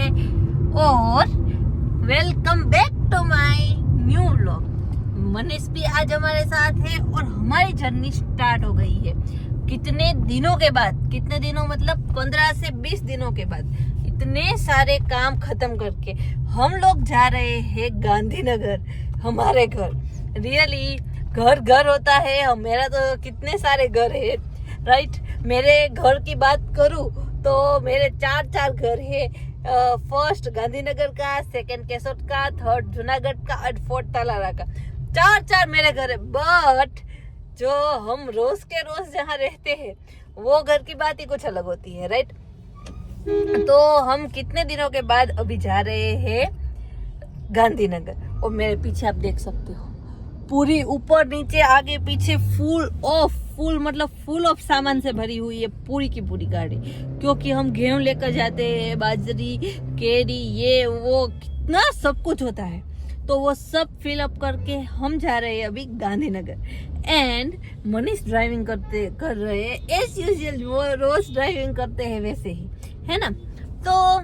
है और welcome back to my new vlog. Manish भी आज हमारे साथ है और हमारी जर्नी स्टार्ट हो गई है। कितने दिनों के बाद, कितने दिनों मतलब 15 से 20 दिनों के बाद इतने सारे काम खत्म करके हम लोग जा रहे हैं गांधीनगर, हमारे घर। रियली घर घर होता है, मेरा तो कितने सारे घर है राइट। मेरे घर की बात करूं तो मेरे चार घर है। फर्स्ट गांधीनगर का, सेकंड केसोट का, थर्ड जूनागढ़ का और फोर्थ तालारा का। चार मेरे घर है। बट जो हम रोज के रोज जहाँ रहते हैं वो घर की बात ही कुछ अलग होती है राइट। तो हम कितने दिनों के बाद अभी जा रहे हैं गांधीनगर और मेरे पीछे आप देख सकते हो पूरी ऊपर नीचे आगे पीछे फुल मतलब फुल ऑफ सामान से भरी हुई है पूरी की पूरी गाड़ी। क्योंकि हम गेहूं लेकर जाते हैं, बाजरी, केरी, ये वो कितना सब कुछ होता है। तो वो सब फिल अप करके हम जा रहे हैं अभी गांधीनगर। एंड मनीष ड्राइविंग कर रहे हैं एज यूजुअल, वो रोज ड्राइविंग करते हैं वैसे ही, है ना। तो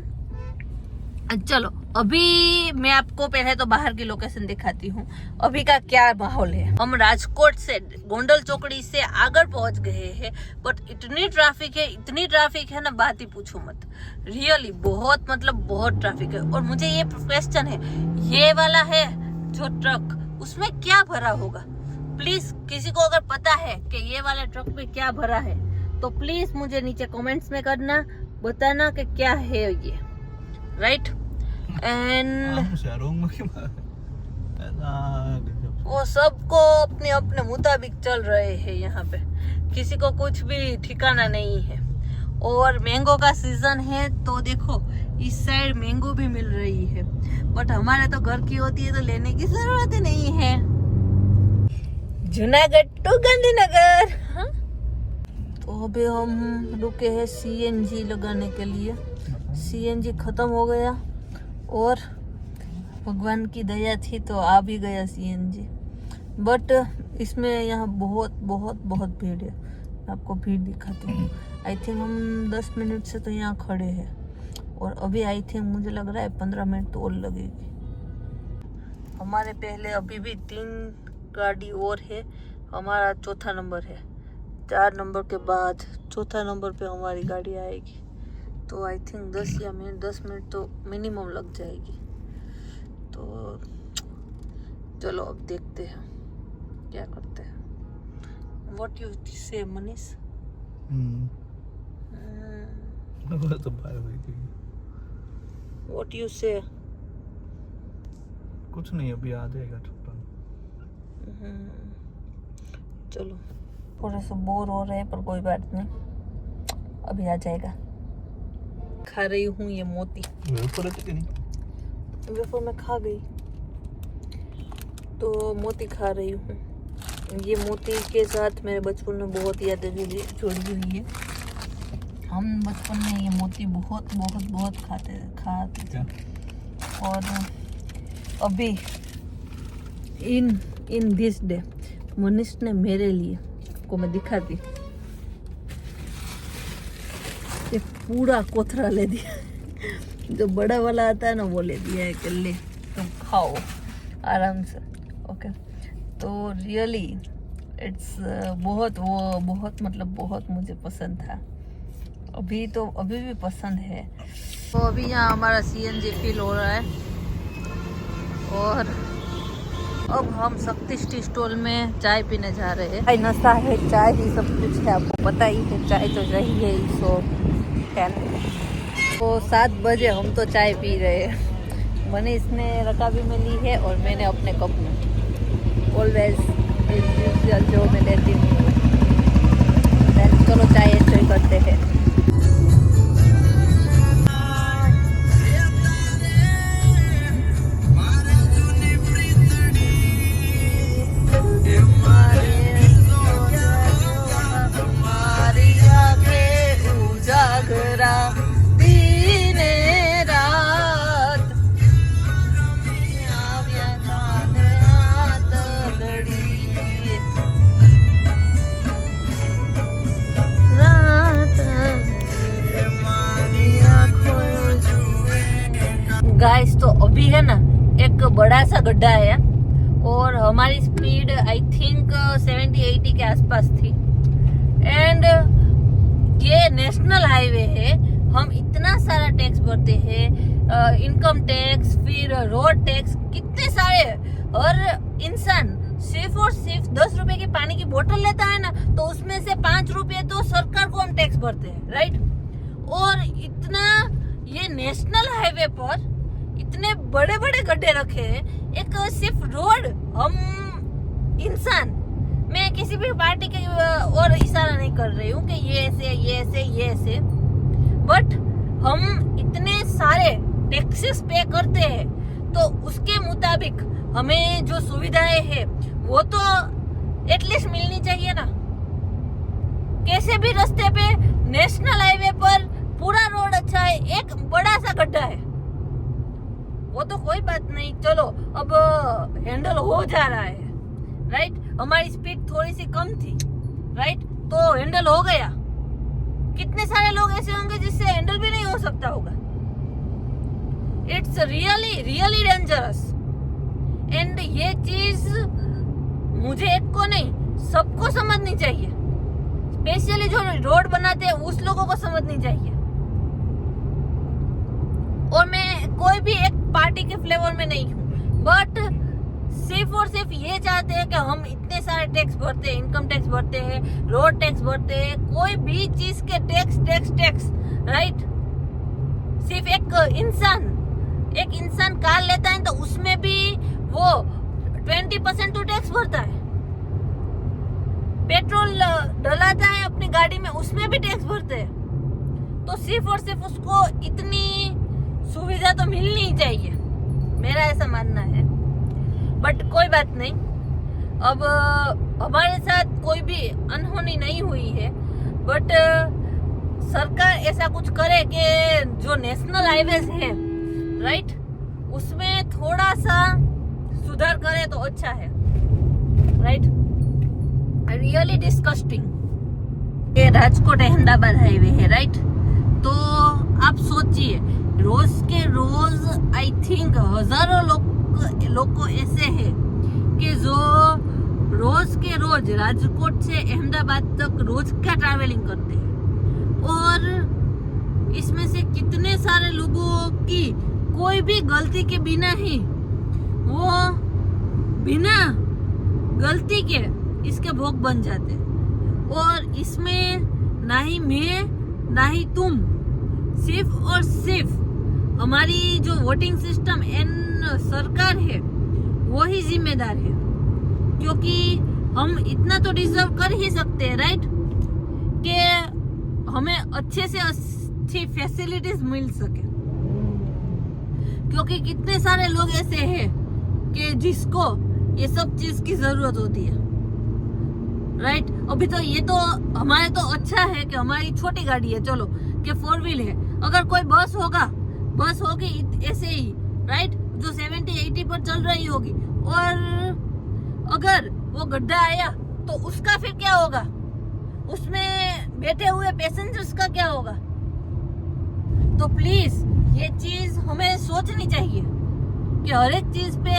चलो अभी मैं आपको पहले तो बाहर की लोकेशन दिखाती हूँ अभी का क्या माहौल है। हम राजकोट से गोंडल चौकड़ी से आगे पहुंच गए हैं, बट इतनी ट्रैफिक है ना, बात ही पूछो मत। रियली बहुत मतलब बहुत ट्रैफिक है। और मुझे ये क्वेश्चन है, ये वाला है जो ट्रक, उसमें क्या भरा होगा? प्लीज किसी को अगर पता है कि ये वाले ट्रक में क्या भरा है तो प्लीज मुझे नीचे कमेंट्स में करना, बताना कि क्या है ये राइट। एंड वो सबको अपने अपने मुताबिक चल रहे हैं यहाँ पे, किसी को कुछ भी ठिकाना नहीं है। और मैंगो का सीजन है तो देखो इस साइड मैंगो भी मिल रही है, बट हमारे तो घर की होती है तो लेने की जरूरत ही नहीं है। जूनागढ़ टू गांधीनगर। हाँ? तो अभी हम रुके हैं सीएनजी लगाने के लिए। सीएनजी खत्म हो गया और भगवान की दया थी तो आ भी गया सीएनजी। बट इसमें यहाँ बहुत भीड़ है। मैं आपको भीड़ दिखाती हूँ। आई थिंक हम 10 मिनट से तो यहाँ खड़े हैं और अभी आई थिंक मुझे लग रहा है 15 मिनट तो और लगेगी। हमारे पहले अभी भी 3 गाड़ी और है, हमारा चौथा नंबर है। 4 नंबर के बाद चौथा नंबर पे हमारी गाड़ी आएगी। तो आई थिंक 10 मिनट तो मिनिमम लग जाएगी। तो चलो अब देखते हैं क्या करते हैं। व्हाट यू से मनीष? व्हाट यू से? कुछ नहीं, अभी आ जाएगा। चलो थोड़ा सा बोर हो रहे हैं पर कोई बात नहीं, अभी आ जाएगा। खा रही हूँ ये मोती। वेफर मैं खा गई तो मोती खा रही हूँ। ये मोती के साथ मेरे बचपन में बहुत यादें जुड़ी हुई है। हम बचपन में ये मोती बहुत खाते थे। और अभी इन दिस डे मनीष ने मेरे लिए, आपको मैं दिखाती, ये पूरा कोथरा ले दिया। जो बड़ा वाला आता है ना वो ले दिया है कि ले तुम खाओ आराम से। ओके तो रियली इट्स बहुत मतलब बहुत मुझे पसंद था। अभी भी पसंद है। तो अभी यहाँ हमारा सीएनजी फिल हो रहा है और अब हम शक्ति टी स्टॉल में चाय पीने जा रहे हैं। चाय नशा है, चाय ही सब कुछ है, आपको पता ही है। चाय तो चाहिए ही। तो 7 बजे हम तो चाय पी रहे हैं। मनीष ने रकाबी में ली है और मैंने अपने कप में ऑलवेज जो मैं लेती हूँ। चलो चाय एंजॉय करते हैं। गाइस तो अभी है ना एक बड़ा सा गड्ढा है और हमारी स्पीड आई थिंक 70-80 के आसपास थी एंड ये नेशनल हाईवे है। हम इतना सारा टैक्स भरते हैं, इनकम टैक्स, फिर रोड टैक्स, कितने सारे। और इंसान सिर्फ और सिर्फ 10 रुपए की पानी की बोतल लेता है ना, तो उसमें से 5 रुपए तो सरकार को हम टैक्स भरते हैं, राइट। और इतना ये नेशनल हाईवे पर इतने बड़े बड़े गड्ढे रखे हैं, एक सिर्फ रोड। हम इंसान, मैं किसी भी पार्टी के और इशारा नहीं कर रही हूँ कि ये ऐसे ये ऐसे ये ऐसे, बट हम इतने सारे टैक्सेस पे करते हैं तो उसके मुताबिक हमें जो सुविधाएं है वो तो एटलीस्ट मिलनी चाहिए ना। कैसे भी रास्ते पे नेशनल हाईवे पर पूरा रोड अच्छा है, एक बड़ा सा गड्ढा है, वो तो कोई बात नहीं, चलो अब हैंडल हो जा रहा है, राइट। हमारी स्पीड थोड़ी सी कम थी, राइट, तो हैंडल हो गया। कितने सारे लोग ऐसे होंगे जिससे हैंडल भी नहीं हो सकता होगा। It's really really dangerous. And ये चीज मुझे एक को नहीं, सबको समझनी चाहिए, स्पेशली जो रोड बनाते हैं उस लोगों को समझनी चाहिए। और मैं कोई भी एक पार्टी के फ्लेवर में नहीं हूँ, बट सिर्फ और सिर्फ ये चाहते हैं कि हम इतने सारे टैक्स भरते हैं, इनकम टैक्स भरते हैं, रोड टैक्स भरते हैं, कोई भी चीज के टैक्स टैक्स टैक्स, राइट। सिर्फ एक इंसान कार लेता है तो उसमें भी वो 20% तो टैक्स भरता है। पेट्रोल डलाता है अपनी गाड़ी में, उसमें भी टैक्स भरते हैं। तो सिर्फ और सिर्फ उसको इतनी सुविधा तो मिलनी ही चाहिए, मेरा ऐसा मानना है। बट कोई बात नहीं, अब हमारे साथ कोई भी अनहोनी नहीं हुई है, बट सरकार ऐसा कुछ करे कि जो नेशनल हाईवेज है, राइट, उसमें थोड़ा सा सुधार करे तो अच्छा है, राइट। Really disgusting. ये राजकोट अहमदाबाद हाईवे है, राइट। तो आप सोचिए, रोज के रोज आई थिंक हजारों लोग ऐसे हैं कि जो रोज के रोज राजकोट से अहमदाबाद तक रोज का ट्रैवलिंग करते हैं। और इसमें से कितने सारे लोगों की कोई भी गलती के बिना ही वो बिना गलती के इसके भोग बन जाते। और इसमें ना ही मैं ना ही तुम, सिर्फ और सिर्फ हमारी जो वोटिंग सिस्टम एंड सरकार है वो ही जिम्मेदार है, क्योंकि हम इतना तो डिजर्व कर ही सकते हैं, राइट, कि हमें अच्छे से अच्छी फैसिलिटीज मिल सके। क्योंकि कितने सारे लोग ऐसे हैं कि जिसको ये सब चीज की जरूरत होती है, राइट। अभी तो ये तो हमारे तो अच्छा है कि हमारी छोटी गाड़ी है, चलो कि 4 व्हील है। अगर कोई बस होगी ऐसे ही, राइट, जो 70-80 पर चल रही होगी, और अगर वो गड्ढा आया तो उसका फिर क्या होगा, उसमें बैठे हुए पैसेंजर्स का क्या होगा। तो प्लीज ये चीज हमें सोचनी चाहिए कि हर एक चीज पे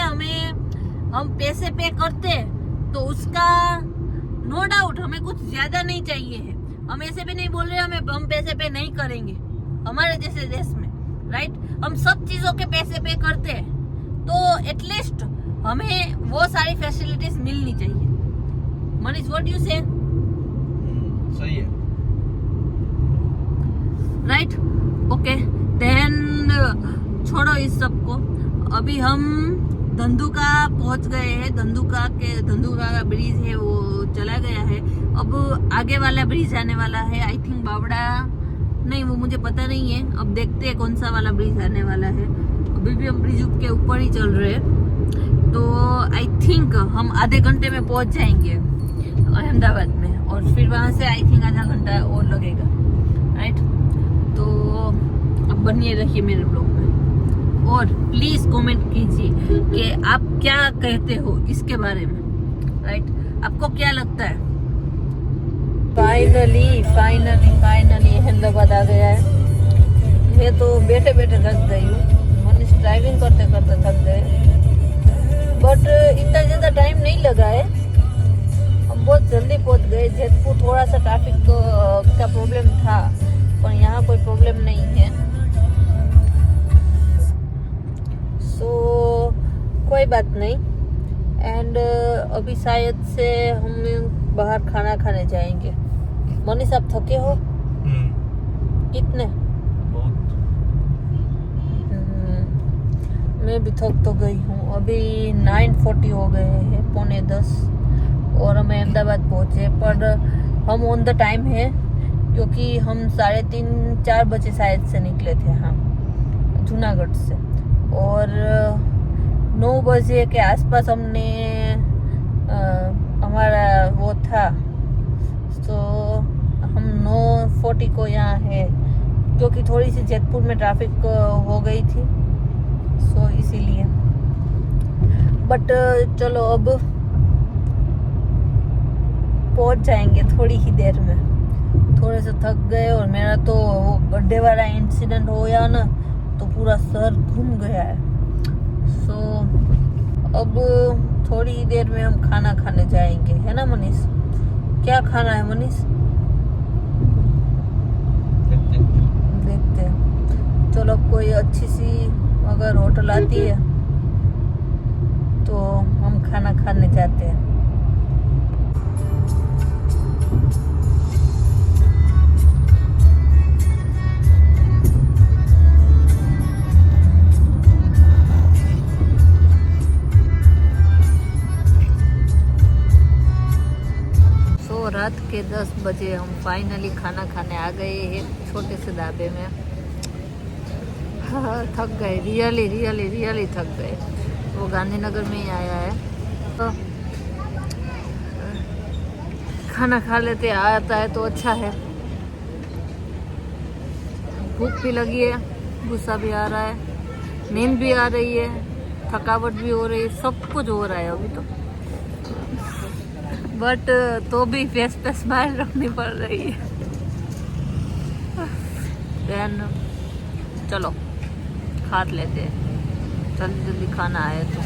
हम पैसे पे करते हैं तो उसका नो डाउट हमें कुछ ज्यादा नहीं चाहिए है। हम ऐसे भी नहीं बोल रहे हम पैसे पे नहीं करेंगे हमारे जैसे देश में, राइट। हम सब चीजों के पैसे पे करते हैं, तो एटलीस्ट हमें वो सारी फैसिलिटीज मिलनी चाहिए। मनीष, व्हाट यू से? सही है, राइट, ओके देन छोड़ो इस सब को। अभी हम धंधुका पहुंच गए हैं। धंधुका का ब्रिज है वो चला गया है। अब आगे वाला ब्रिज आने वाला है, आई थिंक बावड़ा, नहीं वो मुझे पता नहीं है। अब देखते हैं कौन सा वाला ब्रिज आने वाला है। अभी भी हम ब्रिज के ऊपर ही चल रहे हैं, तो आई थिंक हम आधे घंटे में पहुंच जाएंगे अहमदाबाद में, और फिर वहां से आई थिंक आधा घंटा और लगेगा, राइट। तो अब बनिए रहिए मेरे ब्लॉग में, और प्लीज कमेंट कीजिए कि आप क्या कहते हो इसके बारे में, राइट। आपको क्या लगता है? फाइनली अहमदाबाद आ गया है। मैं तो बैठे बैठे थक गई हूँ। मनीष ड्राइव करते थक गए, बट इतना ज़्यादा टाइम नहीं लगा है, हम बहुत जल्दी पहुंच गए। जयपुर थोड़ा सा ट्रैफिक का प्रॉब्लम था, पर यहाँ कोई प्रॉब्लम नहीं है, सो कोई बात नहीं। एंड अभी शायद से हम बाहर खाना खाने जाएंगे। मनीष आप थके हो? कितने? मैं भी थक तो गई हूँ। अभी 9:40 हो गए हैं, 9:45, और हम अहमदाबाद पहुँचे, पर हम ऑन द टाइम है क्योंकि हम 3:30-4 बजे शायद से निकले थे हाँ जूनागढ़ से, और 9 बजे के आसपास हमने हमारा वो था, तो हम 9:40 को यहाँ है क्योंकि थोड़ी सी जयपुर में ट्रैफिक हो गई थी, सो इसीलिए। बट चलो अब पहुंच जाएंगे थोड़ी ही देर में। थोड़े से थक गए, और मेरा तो वो गड्ढे वाला इंसिडेंट हो गया ना, तो पूरा सर घूम गया है। सो अब थोड़ी ही देर में हम खाना खाने जाएंगे, है ना मनीष? क्या खाना है मनीष? देखते हैं। चलो कोई अच्छी सी अगर होटल आती है तो हम खाना खाने जाते हैं। रात के 10 बजे हम फाइनली खाना खाने आ गए हैं छोटे से ढाबे में। हाँ, थक गए, रियली थक गए। वो गांधीनगर में ही आया है, तो खाना खा लेते आता है तो अच्छा है। भूख भी लगी है, गुस्सा भी आ रहा है, नींद भी आ रही है, थकावट भी हो रही है, सब कुछ हो रहा है अभी तो, बट तो भी फेस पे स्माइल रखनी पड़ रही है। देन चलो खा लेते हैं, जल्दी खाना आए तो।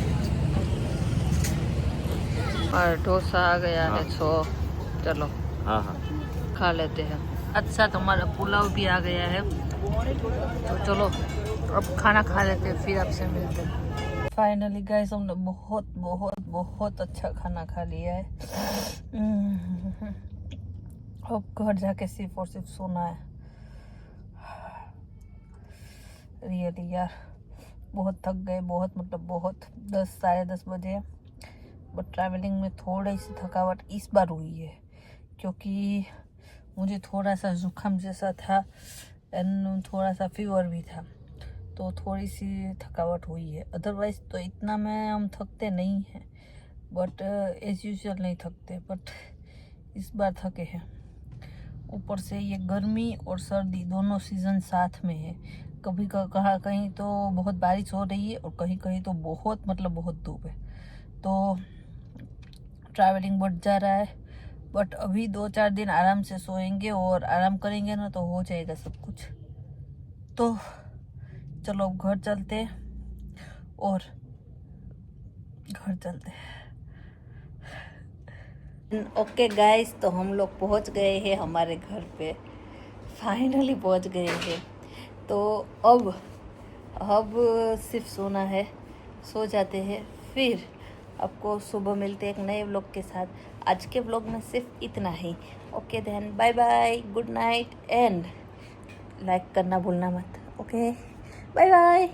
और डोसा आ गया है, सो चलो हाँ खा लेते हैं। अच्छा तुम्हारा पुलाव भी आ गया है, तो चलो अब खाना खा लेते हैं, फिर आपसे मिलते हैं। फाइनली गाइस हमने बहुत अच्छा खाना खा लिया है। अब घर जाके सिर्फ और सिर्फ सोना है। रियली यार बहुत थक गए, बहुत 10 साढ़े 10 बजे। बट ट्रैवलिंग में थोड़ी सी थकावट इस बार हुई है क्योंकि मुझे थोड़ा सा जुकाम जैसा था एंड थोड़ा सा फीवर भी था, तो थोड़ी सी थकावट हुई है। अदरवाइज तो इतना में हम थकते नहीं हैं, बट एज यूजुअल नहीं थकते, बट इस बार थके हैं। ऊपर से ये गर्मी और सर्दी दोनों सीज़न साथ में है। कभी कहीं तो बहुत बारिश हो रही है और कहीं तो बहुत धूप है, तो ट्रैवलिंग बढ़ जा रहा है। बट अभी 2-4 दिन आराम से सोएंगे और आराम करेंगे ना, तो हो जाएगा सब कुछ। तो चलो घर चलते हैं ओके गाइस, तो हम लोग पहुंच गए हैं हमारे घर पे, फाइनली पहुंच गए हैं। तो अब सिर्फ सोना है, सो जाते हैं, फिर आपको सुबह मिलते हैं एक नए व्लॉग के साथ। आज के व्लॉग में सिर्फ इतना ही। Okay then, bye bye, good night, and like करना भूलना मत। Okay bye bye.